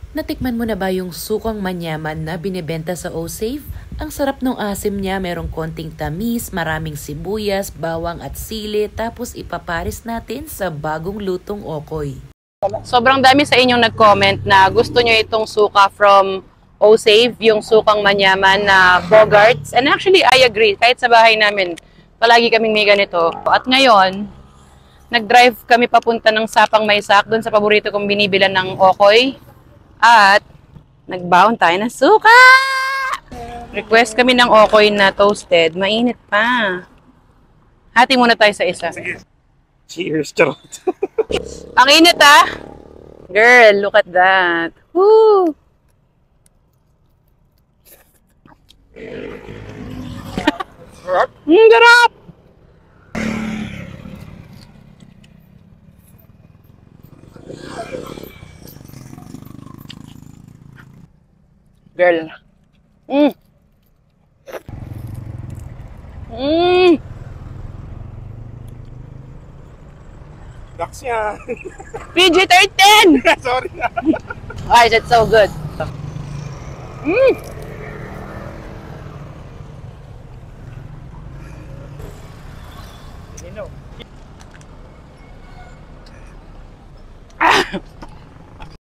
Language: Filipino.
Natikman mo na ba yung sukang manyaman na binebenta sa O-Save? Ang sarap ng asim niya, merong konting tamis, maraming sibuyas, bawang at sili, tapos ipaparis natin sa bagong lutong okoy. Sobrang dami sa inyong nag-comment na gusto nyo itong suka from O-Save, yung sukang manyaman na Bogarts. And actually, I agree. Kahit sa bahay namin, palagi kaming may ganito. At ngayon, nag-drive kami papunta ng Sapang Maysak, doon sa paborito kong binibilan ng okoy. At nagbaon tayo ng suka! Request kami ng okoy na toasted. Mainit pa. Hati muna tayo sa isa. Sige. Cheers, charot. Ang init ah! Girl, look at that. Woo! Sarap! Girl. Mmm. Mmm. Dax yan. PG-13! Sorry na. Ay, that's so good. Mmm. You know.